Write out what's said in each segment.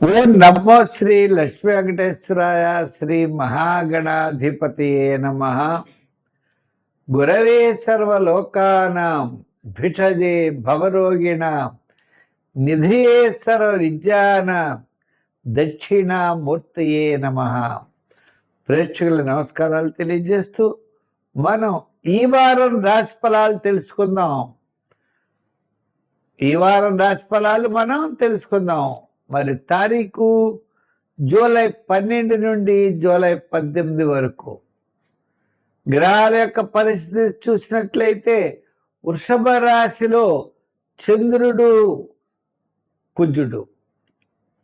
ఓం నమో శ్రీ లక్ష్మీ వెంకటేశ్వరాయ శ్రీ మహాగణాధిపతియే నమః. గురవే సర్వలోకానాం భిషజే భవరోగిణాం నిధియే సర్వ విద్యానాం దక్షిణామూర్తయే నమః. ప్రేక్షకుల నమస్కారాలు తెలియజేస్తూ మనం ఈ వారం రాశి ఫలాలు తెలుసుకుందాం. మనం తెలుసుకుందాం. మరి తారీఖు జూలై 12 నుండి జూలై 18 వరకు గ్రహాల యొక్క పరిస్థితి చూసినట్లయితే వృషభ రాశిలో చంద్రుడు కుజుడు,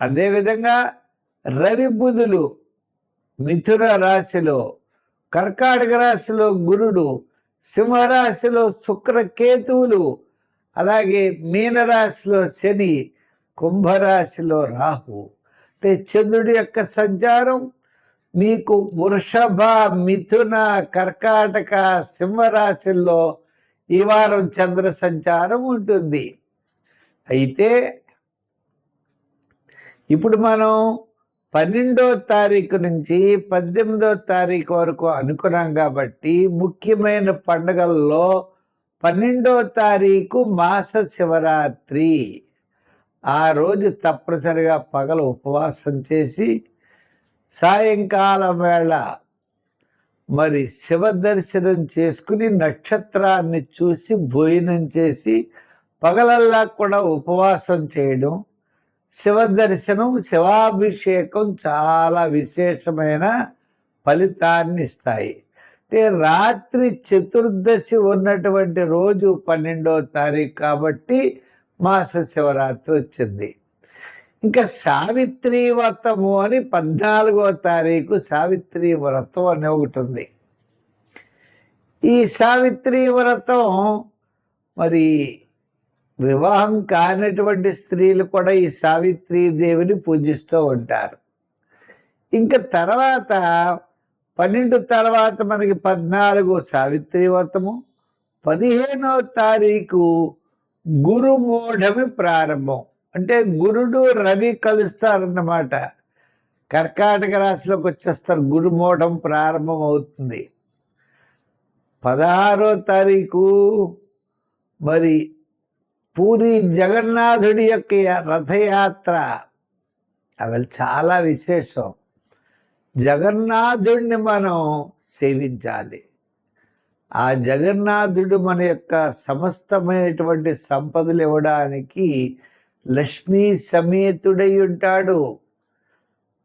అదేవిధంగా రవి బుధులు మిథున రాశిలో, కర్కాటక రాశిలో గురుడు, సింహరాశిలో శుక్రకేతువులు, అలాగే మీనరాశిలో శని, కుంభరాశిలో రాహు. అంటే చంద్రుడి యొక్క సంచారం మీకు వృషభ, మిథున, కర్కాటక, సింహరాశుల్లో ఈ వారం చంద్ర సంచారం ఉంటుంది. అయితే ఇప్పుడు మనం 12వ తారీఖు నుంచి 18వ తారీఖు వరకు అనుకున్నాం కాబట్టి ముఖ్యమైన పండుగల్లో 12వ తారీఖు మాస శివరాత్రి. ఆ రోజు తప్పనిసరిగా పగలు ఉపవాసం చేసి సాయంకాలం వేళ మరి శివ దర్శనం చేసుకుని నక్షత్రాన్ని చూసి భోజనం చేసి పగలల్లా కూడా ఉపవాసం చేయడం, శివ దర్శనం, శివాభిషేకం చాలా విశేషమైన ఫలితాన్ని ఇస్తాయి. అంటే రాత్రి చతుర్దశి ఉన్నటువంటి రోజు 12వ తారీఖు కాబట్టి మాస శివరాత్రి వచ్చింది. ఇంకా సావిత్రి వ్రతము అని 14వ తారీఖు సావిత్రి వ్రతం అని ఒకటి ఉంది. ఈ సావిత్రి వ్రతం మరి వివాహం కానటువంటి స్త్రీలు కూడా ఈ సావిత్రీ దేవిని పూజిస్తూ ఉంటారు. ఇంకా తర్వాత 12 తర్వాత మనకి 14 సావిత్రి వ్రతము, 15వ తారీఖు గురుమూఢమి ప్రారంభం. అంటే గురుడు రవి కలుస్తారన్నమాట. కర్కాటక రాశిలోకి వచ్చేస్తారు, గురుమూఢం ప్రారంభం అవుతుంది. 16వ తారీఖు మరి పూరి జగన్నాథుడి యొక్క రథయాత్ర. అవి చాలా విశేషం. జగన్నాథుడిని మనం సేవించాలి. ఆ జగన్నాథుడు మన యొక్క సమస్తమైనటువంటి సంపదలు ఇవ్వడానికి లక్ష్మీ సమేతుడై ఉంటాడు.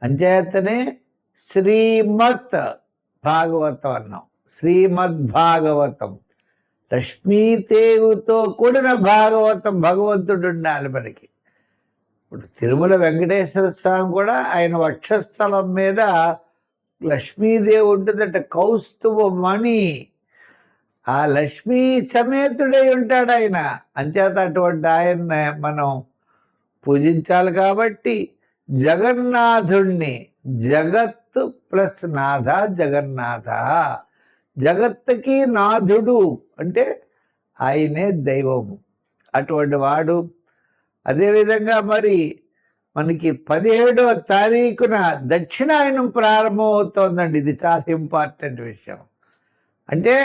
అంచేతనే శ్రీమద్ భాగవతం అన్నాం. శ్రీమద్ భాగవతం, లక్ష్మీదేవితో కూడిన భాగవతం, భగవంతుడు ఉండాలి మనకి. ఇప్పుడు తిరుమల వెంకటేశ్వర స్వామి కూడా ఆయన వక్షస్థలం మీద లక్ష్మీదేవి ఉంటుందంటే కౌస్తుభ మణి. ఆ లక్ష్మీ సమేతుడై ఉంటాడు ఆయన. అంచేత అటువంటి ఆయన్ని మనం పూజించాలి. కాబట్టి జగన్నాథుణ్ణి, జగత్తు ప్లస్ నాథ జగన్నాథ, జగత్తుకి నాథుడు అంటే ఆయనే దైవము, అటువంటి వాడు. అదేవిధంగా మరి మనకి 17వ తారీఖున దక్షిణాయనం ప్రారంభం అవుతోందండి. ఇది చాలా ఇంపార్టెంట్ విషయం. అంటే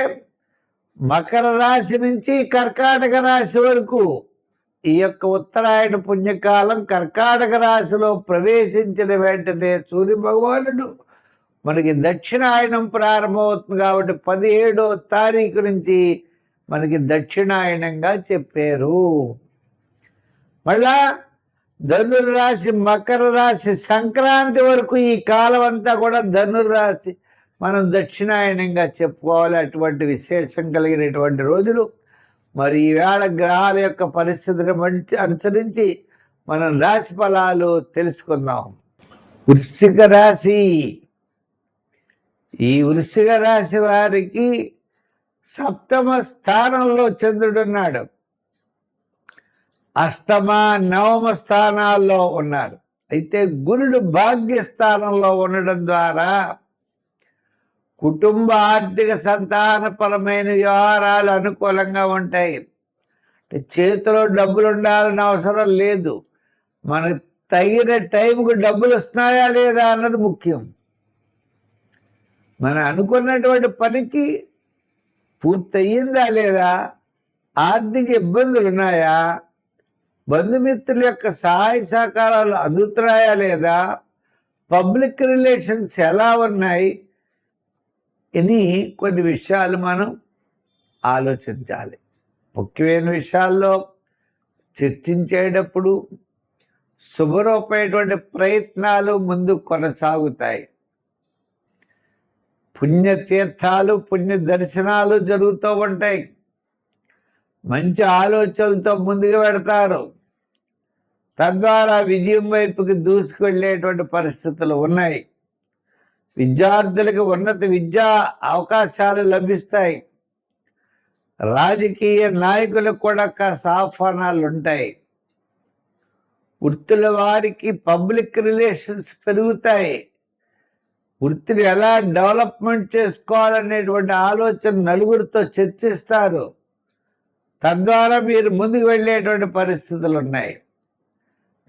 మకర రాశి నుంచి కర్కాటక రాశి వరకు ఈ యొక్క ఉత్తరాయణ పుణ్యకాలం కర్కాటక రాశిలో ప్రవేశించిన వెంటనే సూర్య భగవానుడు మనకి దక్షిణాయనం ప్రారంభమవుతుంది. కాబట్టి 17వ తారీఖు నుంచి మనకి దక్షిణాయనంగా చెప్పారు. మళ్ళా ధనుర్రాశి, మకర రాశి, సంక్రాంతి వరకు ఈ కాలం అంతా కూడా ధనుర్రాశి మనం దక్షిణాయనంగా చెప్పుకోవాలి. అటువంటి విశేషం కలిగినటువంటి రోజులు. మరి ఈవేళ గ్రహాల యొక్క పరిస్థితిని అనుసరించి మనం రాశి ఫలాలు తెలుసుకుందాం. వృశ్చిక రాశి. ఈ వృశ్చిక రాశి వారికి 7వ స్థానంలో చంద్రుడున్నాడు. 8వ, 9వ స్థానాల్లో ఉన్నారు. అయితే గురుడు భాగ్యస్థానంలో ఉండడం ద్వారా కుటుంబ ఆర్థిక సంతానపరమైన వ్యవహారాలు అనుకూలంగా ఉంటాయి. చేతిలో డబ్బులు ఉండాలని అవసరం లేదు. మన తగిన టైంకు డబ్బులు వస్తున్నాయా లేదా అన్నది ముఖ్యం. మనం అనుకున్నటువంటి పనికి పూర్తయిందా లేదా, ఆర్థిక ఇబ్బందులు ఉన్నాయా, బంధుమిత్రుల యొక్క సహాయ సహకారాలు అందుతున్నాయా లేదా, పబ్లిక్ రిలేషన్స్ ఎలా ఉన్నాయి అని కొన్ని విషయాలు మనం ఆలోచించాలి. ముఖ్యమైన విషయాల్లో చర్చించేటప్పుడు శుభరూపమైనటువంటి ప్రయత్నాలు ముందు కొనసాగుతాయి. పుణ్యతీర్థాలు, పుణ్య దర్శనాలు జరుగుతూ ఉంటాయి. మంచి ఆలోచనలతో ముందుకు పెడతారు. తద్వారా విజయం వైపుకి దూసుకువెళ్ళేటువంటి పరిస్థితులు ఉన్నాయి. విద్యార్థులకు ఉన్నత విద్యా అవకాశాలు లభిస్తాయి. రాజకీయ నాయకులకు కూడా కాస్త ఆహ్వానాలు ఉంటాయి. వృత్తుల వారికి పబ్లిక్ రిలేషన్స్ పెరుగుతాయి. వృత్తిని ఎలా డెవలప్మెంట్ చేసుకోవాలనేటువంటి ఆలోచన నలుగురితో చర్చిస్తారు. తద్వారా మీరు ముందుకు వెళ్ళేటువంటి పరిస్థితులు ఉన్నాయి.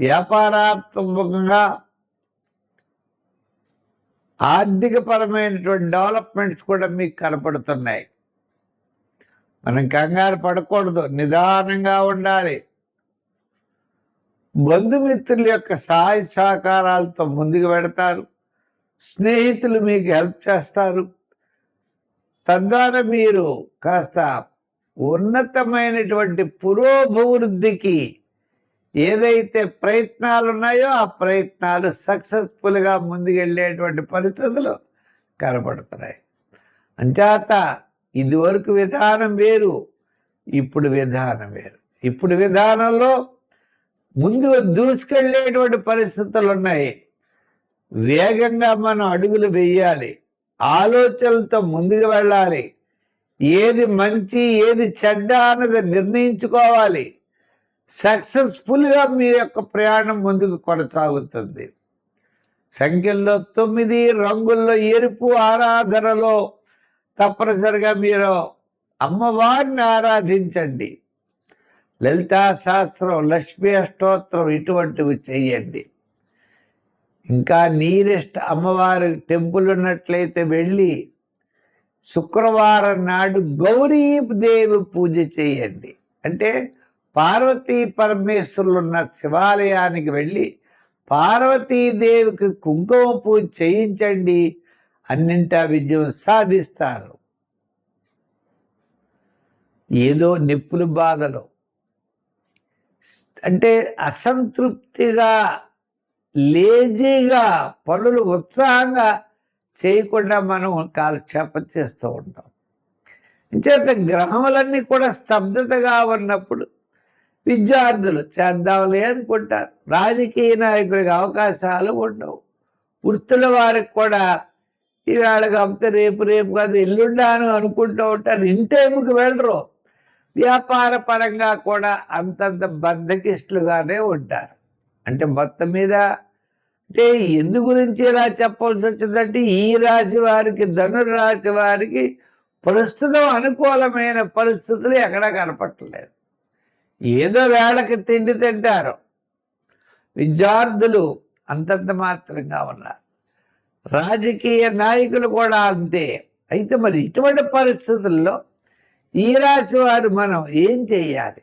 వ్యాపారాత్మకంగా ఆర్థికపరమైనటువంటి డెవలప్మెంట్స్ కూడా మీకు కనపడుతున్నాయి. మనం కంగారు పడకూడదు, నిదానంగా ఉండాలి. బంధుమిత్రుల యొక్క సహాయ సహకారాలతో ముందుకు పెడతారు. స్నేహితులు మీకు హెల్ప్ చేస్తారు. తద్వారా మీరు కాస్త ఉన్నతమైనటువంటి పురోభివృద్ధికి ఏదైతే ప్రయత్నాలు ఉన్నాయో ఆ ప్రయత్నాలు సక్సెస్ఫుల్గా ముందుకెళ్ళేటువంటి పరిస్థితులు కనపడుతున్నాయి. అంచేత ఇదివరకు విధానం వేరు, ఇప్పుడు విధానం వేరు. ఇప్పుడు విధానంలో ముందుకు దూసుకెళ్ళేటువంటి పరిస్థితులు ఉన్నాయి. వేగంగా మనం అడుగులు వేయాలి. ఆలోచనలతో ముందుకు వెళ్ళాలి. ఏది మంచి ఏది చెడ్డ అన్నది నిర్ణయించుకోవాలి. సక్సెస్ఫుల్గా మీ యొక్క ప్రయాణం ముందుకు కొనసాగుతుంది. సంఖ్యల్లో 9, రంగుల్లో ఎరుపు ఆరాధనలో తప్పనిసరిగా మీరు అమ్మవారిని ఆరాధించండి. లలితా శాస్త్రం, లక్ష్మీ అష్టోత్తరం ఇటువంటివి చేయండి. ఇంకా నీరెస్ట్ అమ్మవారి టెంపుల్ ఉన్నట్లయితే వెళ్ళి శుక్రవారం నాడు గౌరీదేవి పూజ చేయండి. అంటే పార్వతీ పరమేశ్వరులు ఉన్న శివాలయానికి వెళ్ళి పార్వతీదేవికి కుంకుమ పూజ చేయించండి. అన్నింటా విజయం సాధిస్తారు. ఏదో నిప్పులు బాధలు అంటే అసంతృప్తిగా, లేజీగా, పనులు ఉత్సాహంగా చేయకుండా మనం కాలక్షేపం చేస్తూ ఉంటాం. ఇంచేత గ్రహములన్నీ కూడా స్తబ్దతగా ఉన్నప్పుడు విద్యార్థులు చేద్దాంలే అనుకుంటారు. రాజకీయ నాయకులకు అవకాశాలు ఉండవు. వృత్తుల వారికి కూడా ఈవేళ కాకపోతే రేపు కాదు ఎల్లుండాను అనుకుంటూ ఉంటారు. ఇన్ టైంకి వెళ్ళరు. వ్యాపార పరంగా కూడా అంతంత బద్ధకిష్టులుగానే ఉంటారు. అంటే మొత్తం మీద అంటే ఎందు గురించి ఇలా చెప్పాల్సి వచ్చిందంటే ఈ రాశి వారికి, ధనుర్రాశి వారికి ప్రస్తుతం అనుకూలమైన పరిస్థితులు ఎక్కడా కనపట్టలేదు. ఏదో వేళకి తిండి తింటారు. విద్యార్థులు అంతంత మాత్రంగా ఉన్నారు. రాజకీయ నాయకులు కూడా అంతే. అయితే మరి ఇటువంటి పరిస్థితుల్లో ఈ రాశి వారు మనం ఏం చేయాలి?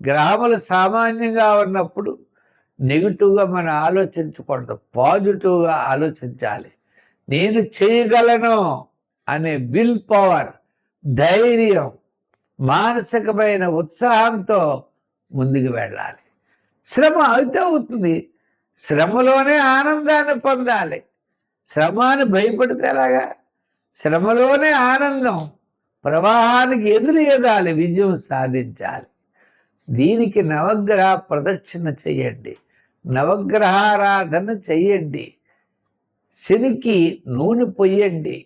గ్రహములు సామాన్యంగా ఉన్నప్పుడు నెగిటివ్గా మనం ఆలోచించకూడదు, పాజిటివ్గా ఆలోచించాలి. నేను చేయగలను అనే విల్ పవర్, ధైర్యం, మానసికమైన ఉత్సాహంతో ముందుకు వెళ్ళాలి. శ్రమ అయితే అవుతుంది. శ్రమలోనే ఆనందాన్ని పొందాలి. శ్రమాన్ని భయపడితే ఎలాగా? శ్రమలోనే ఆనందం. ప్రవాహానికి ఎదురేదాలి, విజయం సాధించాలి. దీనికి నవగ్రహ ప్రదక్షిణ చెయ్యండి, నవగ్రహారాధన చెయ్యండి, శనికి నూనె పొయ్యండి,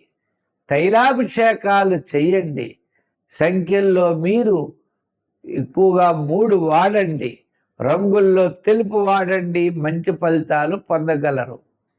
తైలాభిషేకాలు చెయ్యండి. సంఖ్యల్లో మీరు ఎక్కువగా 3 వాడండి. రంగుల్లో తెలుపు వాడండి. మంచి ఫలితాలు పొందగలరు.